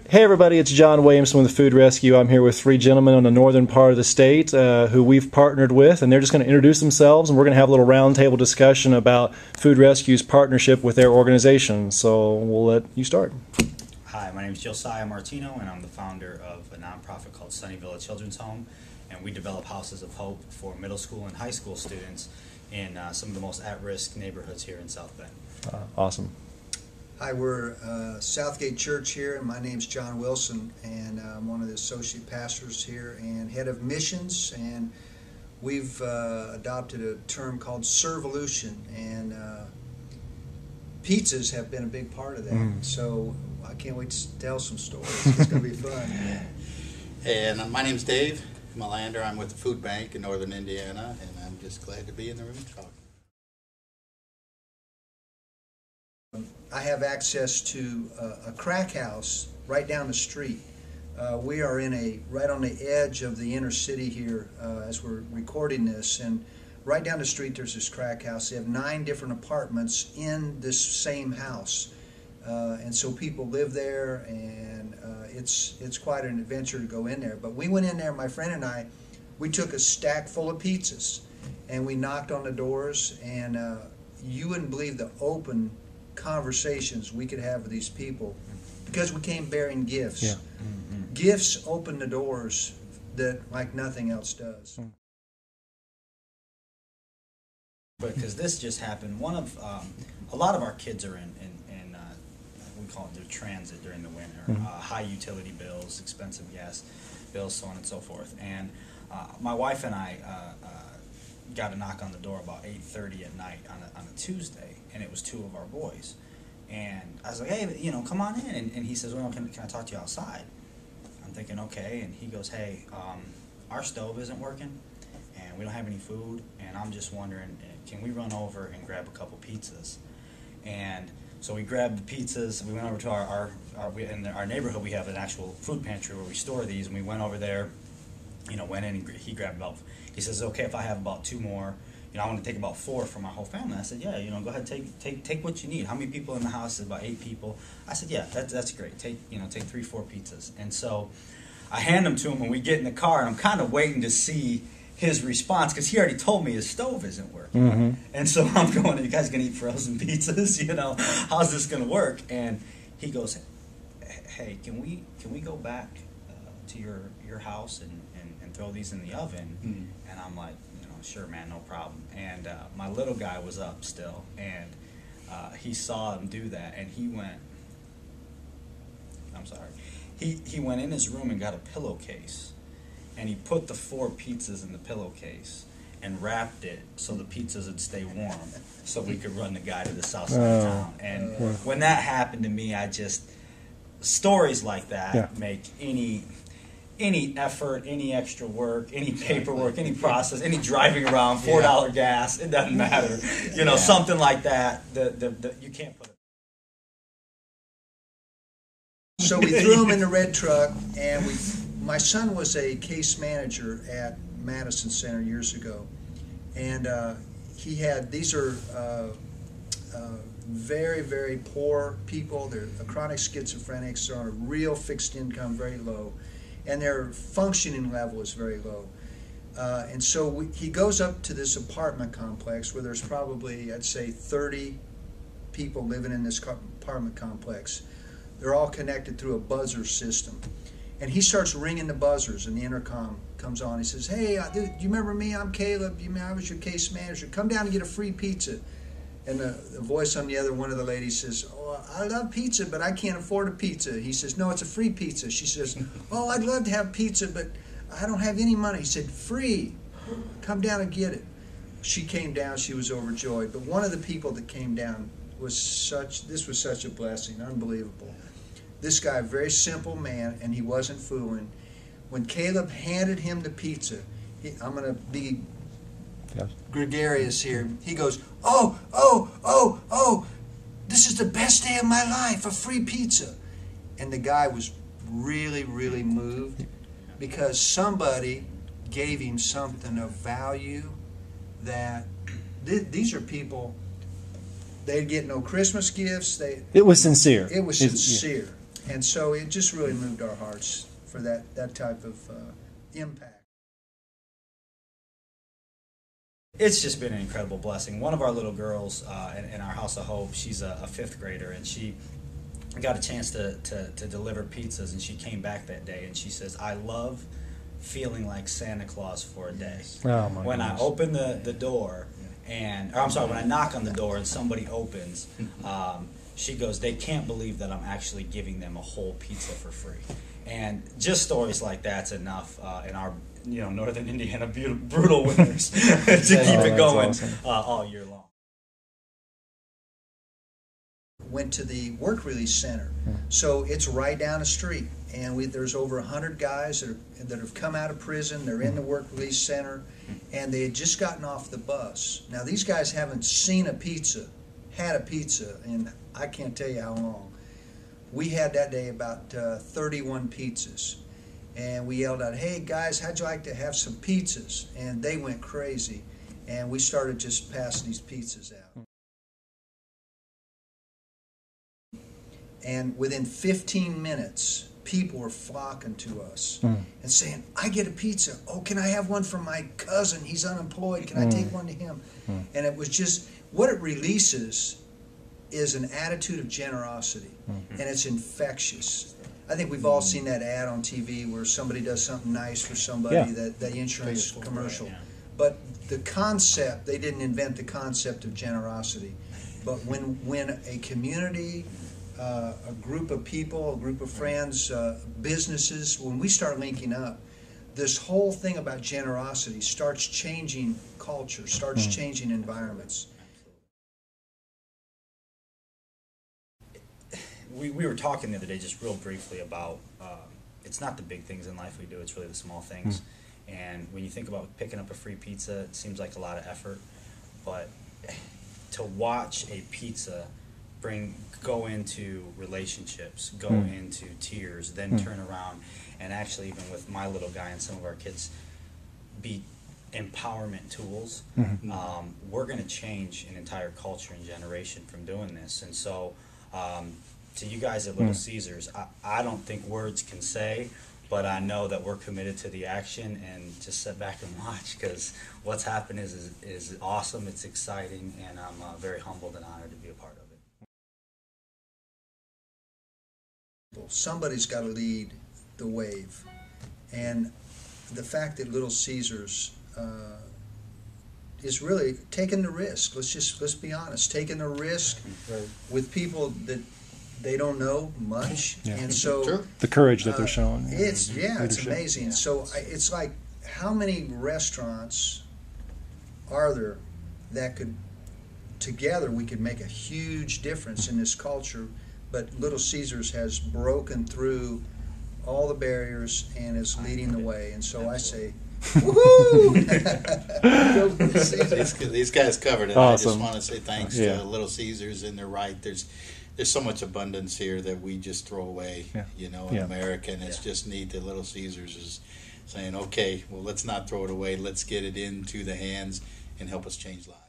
Hey everybody, it's John Williamson with Food Rescue. I'm here with three gentlemen on the northern part of the state who we've partnered with, and they're just going to introduce themselves, and we're going to have a little roundtable discussion about Food Rescue's partnership with their organization. So we'll let you start. Hi, my name is Josiah Martino, and I'm the founder of a nonprofit called Sunnyville Children's Home, and we develop houses of hope for middle school and high school students in some of the most at-risk neighborhoods here in South Bend. Awesome. Hi, we're Southgate Church here, and my name's John Wilson, and I'm one of the associate pastors here and head of missions, and we've adopted a term called Servolution, and pizzas have been a big part of that, so I can't wait to tell some stories. It's going to be fun. And my name's Dave Melander. I'm with the Food Bank in Northern Indiana, and I'm just glad to be in the room talking. I have access to a crack house right down the street. We are right on the edge of the inner city here as we're recording this, and right down the street there's this crack house. They have 9 different apartments in this same house, and so people live there, and it's quite an adventure to go in there. But we went in there, my friend and I, we took a stack full of pizzas, and we knocked on the doors, and you wouldn't believe the open conversations we could have with these people because we came bearing gifts. Yeah. Gifts open the doors that like nothing else does. Because this just happened, a lot of our kids are in we call it their transit during the winter, high utility bills, expensive gas bills, so on and so forth. And my wife and I got a knock on the door about 8:30 at night on a Tuesday, and it was 2 of our boys. And I was like, hey, come on in. And he says, well, can I talk to you outside? I'm thinking, okay. And he goes, hey, our stove isn't working, and we don't have any food, and I'm just wondering, can we run over and grab a couple pizzas? And so we grabbed the pizzas. We went over to in our neighborhood, we have an actual food pantry where we store these, and we went over there, went in, and he grabbed he says, okay, if I have about 2 more, I want to take about 4 for my whole family. I said, yeah, go ahead, take what you need. How many people in the house? About 8 people. I said, yeah, that's great. Take 3, 4 pizzas. And so I hand them to him, and we get in the car, and I'm kind of waiting to see his response because he already told me his stove isn't working. And so I'm going, are you guys gonna eat frozen pizzas? How's this gonna work? And he goes, hey, can we go back to your house and throw these in the oven? And I'm like, sure, man, no problem. And my little guy was up still, and he saw him do that, and he went, he went in his room and got a pillowcase, and he put the 4 pizzas in the pillowcase and wrapped it so the pizzas would stay warm so we could run the guy to the south side of town. And when that happened to me, stories like that make any effort, any extra work, any paperwork, any process, any driving around, $4 gas, it doesn't matter. Something like that, you can't put it. So we threw them in the red truck, and my son was a case manager at Madison Center years ago, and these are very, very poor people. They're chronic schizophrenics. They're on a real fixed income, very low, and their functioning level is very low. And so he goes up to this apartment complex where there's probably, I'd say, 30 people living in this apartment complex. They're all connected through a buzzer system. And he starts ringing the buzzers, and the intercom comes on. He says, hey, do you remember me? I'm Caleb. I was your case manager. Come down and get a free pizza. And the voice on the other one of the ladies says, oh, I love pizza, but I can't afford a pizza. He says, no, it's a free pizza. She says, oh, I'd love to have pizza, but I don't have any money. He said, free. Come down and get it. She came down. She was overjoyed. But one of the people that came down was such a blessing, unbelievable. This guy, very simple man, and he wasn't fooling. When Caleb handed him the pizza, I'm going to be gregarious here. He goes, oh, this is the best day of my life, a free pizza. And the guy was really, really moved because somebody gave him something of value that these are people, they'd get no Christmas gifts. It was sincere. It was sincere. And so it just really moved our hearts for that type of impact. It's just been an incredible blessing. One of our little girls in our House of Hope, she's a fifth grader, and she got a chance to deliver pizzas, and she came back that day, and she says, I love feeling like Santa Claus for a day. Oh, my when goodness. I open the door, or I'm sorry, when I knock on the door and somebody opens, she goes, they can't believe that I'm actually giving them a whole pizza for free. And just stories like that's enough in our Northern Indiana brutal winters to keep it going awesome. all year long. Went to the work release center, so it's right down the street, and there's over 100 guys that have come out of prison. They're in the work release center, and they had just gotten off the bus. Now these guys haven't seen a pizza, had a pizza, in I can't tell you how long. We had that day about 31 pizzas, and we yelled out, hey guys, how'd you like to have some pizzas? And they went crazy, and we started just passing these pizzas out. And within 15 minutes, people were flocking to us and saying, I get a pizza. Oh, can I have one from my cousin? He's unemployed. Can I take one to him? And it was just, what it releases is an attitude of generosity, and it's infectious. I think we've all seen that ad on TV where somebody does something nice for somebody, that insurance commercial. But the concept, they didn't invent the concept of generosity. But when a community, a group of people, a group of friends, businesses, when we start linking up, this whole thing about generosity starts changing culture, starts changing environments. We were talking the other day just real briefly about it's not the big things in life we do, it's really the small things. And when you think about picking up a free pizza, it seems like a lot of effort, but to watch a pizza go into relationships, go into tears, then turn around and actually, even with my little guy and some of our kids, be empowerment tools, we're going to change an entire culture and generation from doing this. And so to you guys at Little Caesars, I don't think words can say, but I know that we're committed to the action, and just sit back and watch, because what's happened is awesome, it's exciting, and I'm very humbled and honored to be a part of it. Somebody's got to lead the wave, and the fact that Little Caesars is really taking the risk. Let's be honest, taking the risk with people that they don't know much, and so the courage that they're showing. It's it's leadership. amazing. So it's like, how many restaurants are there that could together we could make a huge difference in this culture? But Little Caesars has broken through all the barriers and is leading the way. And so I say, woohoo! These guys covered it. Awesome. I just want to say thanks to Little Caesars, and they're right. There's so much abundance here that we just throw away, in America, and it's just neat that Little Caesars is saying, okay, well, let's not throw it away. Let's get it into the hands and help us change lives.